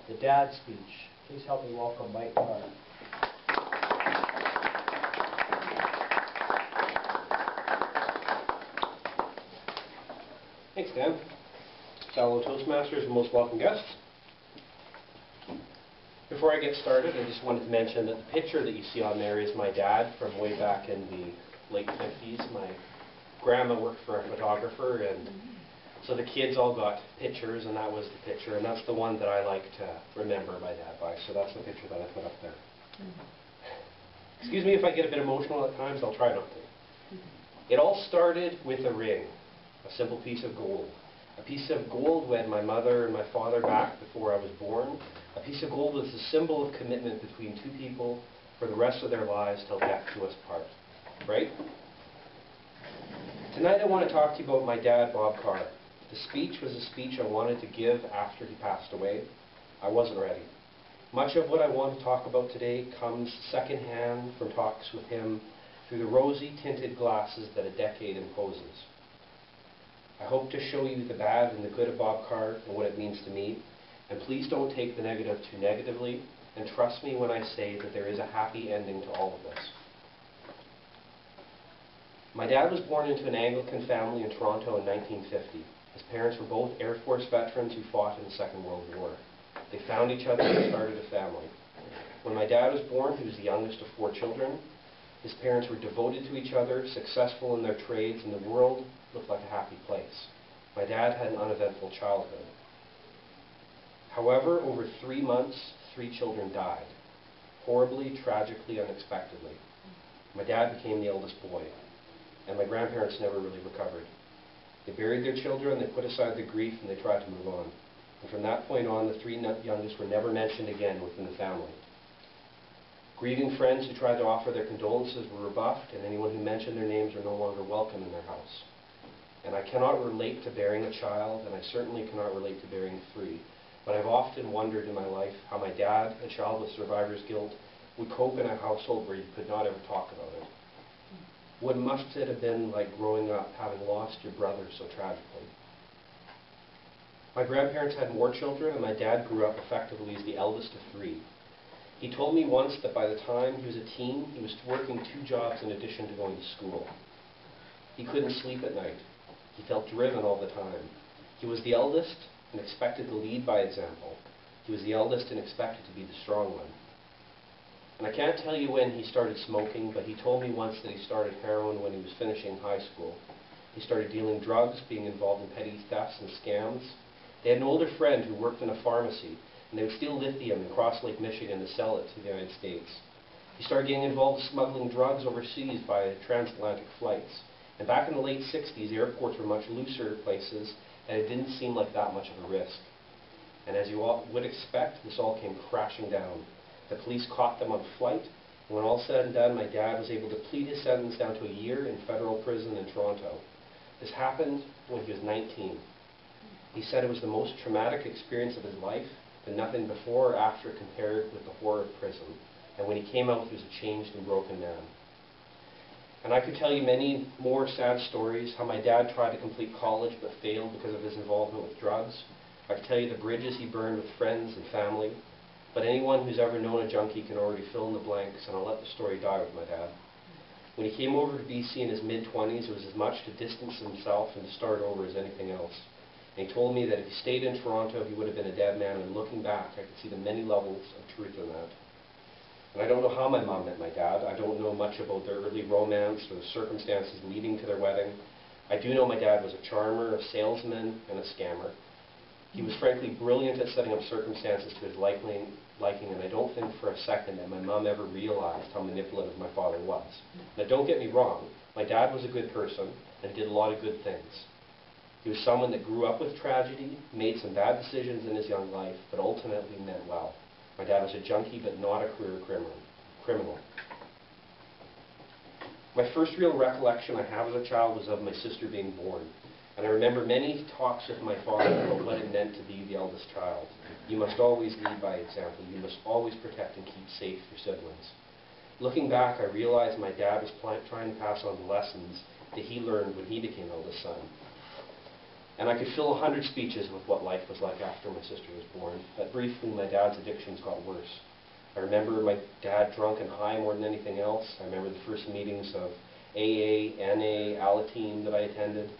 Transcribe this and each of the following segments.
the dad speech. Please help me welcome Mike Carr. Thanks, Dan. Fellow Toastmasters and most welcome guests. Before I get started, I just wanted to mention that the picture that you see on there is my dad from way back in the late 50s. My grandma worked for a photographer, and so the kids all got pictures, and that was the picture, and that's the one that I like to remember my dad by, so that's the picture that I put up there. Excuse me if I get a bit emotional at times, I'll try not to. It all started with a ring, a simple piece of gold. A piece of gold wed my mother and my father back before I was born. A piece of gold was a symbol of commitment between two people for the rest of their lives till death do us part. Right? Tonight I want to talk to you about my dad, Bob Carr. The speech was a speech I wanted to give after he passed away. I wasn't ready. Much of what I want to talk about today comes secondhand from talks with him through the rosy tinted glasses that a decade imposes. I hope to show you the bad and the good of Bob Carr and what it means to me. And please don't take the negative too negatively, and trust me when I say that there is a happy ending to all of this. My dad was born into an Anglican family in Toronto in 1950. His parents were both Air Force veterans who fought in the Second World War. They found each other and started a family. When my dad was born, he was the youngest of 4 children. His parents were devoted to each other, successful in their trades, and the world looked like a happy place. My dad had an uneventful childhood. However, over 3 months, 3 children died. Horribly, tragically, unexpectedly. My dad became the eldest boy, and my grandparents never really recovered. They buried their children, they put aside the grief, and they tried to move on. And from that point on, the 3 youngest were never mentioned again within the family. Grieving friends who tried to offer their condolences were rebuffed, and anyone who mentioned their names are no longer welcome in their house. And I cannot relate to bearing a child, and I certainly cannot relate to bearing 3. But I've often wondered in my life how my dad, a child with survivor's guilt, would cope in a household where you could not ever talk about it. What must it have been like growing up having lost your brother so tragically? My grandparents had more children, and my dad grew up effectively as the eldest of 3. He told me once that by the time he was a teen, he was working 2 jobs in addition to going to school. He couldn't sleep at night. He felt driven all the time. He was the eldest and expected to lead by example. He was the eldest and expected to be the strong one. And I can't tell you when he started smoking, but he told me once that he started heroin when he was finishing high school. He started dealing drugs, being involved in petty thefts and scams. They had an older friend who worked in a pharmacy, and they would steal lithium in Cross Lake, Michigan to sell it to the United States. He started getting involved in smuggling drugs overseas by transatlantic flights. And back in the late 60s, airports were much looser places, and it didn't seem like that much of a risk. And as you all would expect, this all came crashing down. The police caught them on flight, and when all said and done, my dad was able to plead his sentence down to a year in federal prison in Toronto. This happened when he was 19. He said it was the most traumatic experience of his life, but nothing before or after compared with the horror of prison. And when he came out, he was a changed and broken man. And I could tell you many more sad stories, how my dad tried to complete college but failed because of his involvement with drugs. I could tell you the bridges he burned with friends and family. But anyone who's ever known a junkie can already fill in the blanks, and I'll let the story die with my dad. When he came over to BC in his mid-20s, it was as much to distance himself and to start over as anything else. And he told me that if he stayed in Toronto, he would have been a dead man, and looking back, I could see the many levels of truth in that. And I don't know how my mom met my dad. I don't know much about their early romance or the circumstances leading to their wedding. I do know my dad was a charmer, a salesman, and a scammer. He was frankly brilliant at setting up circumstances to his liking, and I don't think for a second that my mom ever realized how manipulative my father was. Now don't get me wrong, my dad was a good person and did a lot of good things. He was someone that grew up with tragedy, made some bad decisions in his young life, but ultimately meant well. My dad was a junkie, but not a career criminal. My first real recollection I have as a child was of my sister being born. And I remember many talks with my father about what it meant to be the eldest child. You must always lead by example. You must always protect and keep safe your siblings. Looking back, I realized my dad was trying to pass on the lessons that he learned when he became eldest son. And I could fill 100 speeches with what life was like after my sister was born. But briefly, my dad's addictions got worse. I remember my dad drunk and high more than anything else. I remember the first meetings of AA, NA, Alateen that I attended.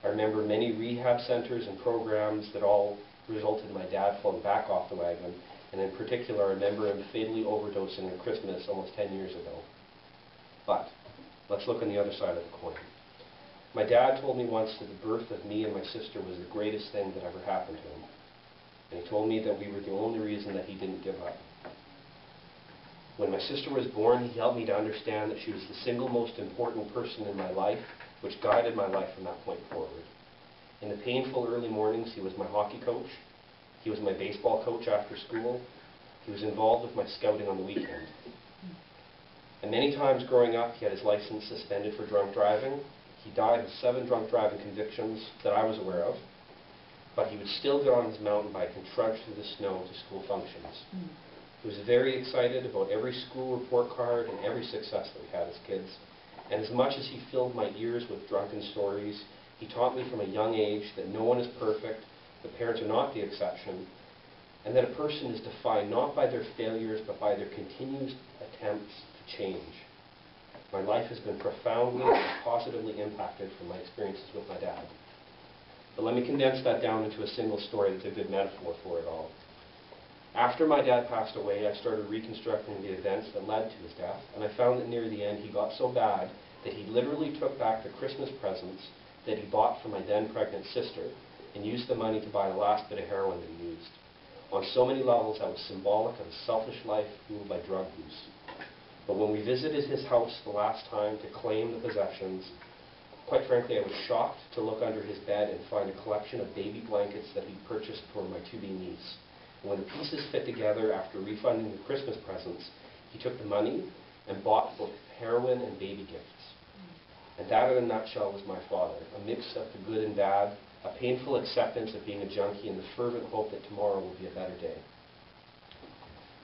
I remember many rehab centers and programs that all resulted in my dad falling back off the wagon. And in particular, I remember him fatally overdosing at Christmas almost 10 years ago. But let's look on the other side of the coin. My dad told me once that the birth of me and my sister was the greatest thing that ever happened to him. And he told me that we were the only reason that he didn't give up. When my sister was born, he helped me to understand that she was the single most important person in my life, which guided my life from that point forward. In the painful early mornings, he was my hockey coach. He was my baseball coach after school. He was involved with my scouting on the weekend. And many times growing up, he had his license suspended for drunk driving. He died with 7 drunk driving convictions that I was aware of, but he would still get on his mountain bike and trudge through the snow to school functions. He was very excited about every school report card and every success that we had as kids. And as much as he filled my ears with drunken stories, he taught me from a young age that no one is perfect, that parents are not the exception, and that a person is defined not by their failures, but by their continuous attempts to change. My life has been profoundly and positively impacted from my experiences with my dad. But let me condense that down into a single story that's a good metaphor for it all. After my dad passed away, I started reconstructing the events that led to his death, and I found that near the end he got so bad that he literally took back the Christmas presents that he bought for my then pregnant sister and used the money to buy the last bit of heroin that he used. On so many levels, that was symbolic of a selfish life ruled by drug use. But when we visited his house the last time to claim the possessions, quite frankly, I was shocked to look under his bed and find a collection of baby blankets that he purchased for my to-be niece. And when the pieces fit together after refunding the Christmas presents, he took the money and bought both heroin and baby gifts. And that, in a nutshell, was my father, a mix of the good and bad, a painful acceptance of being a junkie, and the fervent hope that tomorrow will be a better day.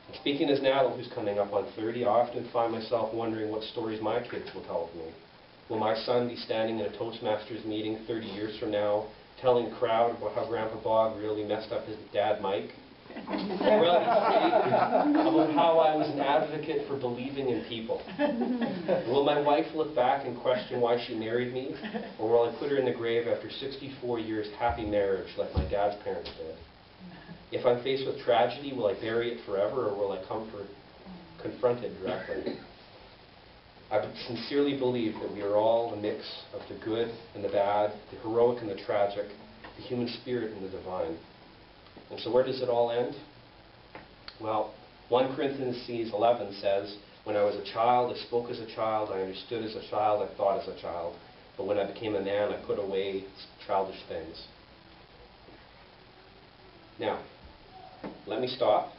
And speaking as an adult who's coming up on 30, I often find myself wondering what stories my kids will tell of me. Will my son be standing in a Toastmasters meeting 30 years from now, telling a crowd about how Grandpa Bob really messed up his dad, Mike? Or will he speak about how I was an advocate for believing in people? Will my wife look back and question why she married me? Or will I put her in the grave after 64 years happy marriage like my dad's parents did? If I'm faced with tragedy, will I bury it forever, or will I confront it directly? I sincerely believe that we are all a mix of the good and the bad, the heroic and the tragic, the human spirit and the divine. And so where does it all end? Well, 1 Corinthians 11 says, "When I was a child, I spoke as a child, I understood as a child, I thought as a child. But when I became a man, I put away childish things." Now, let me stop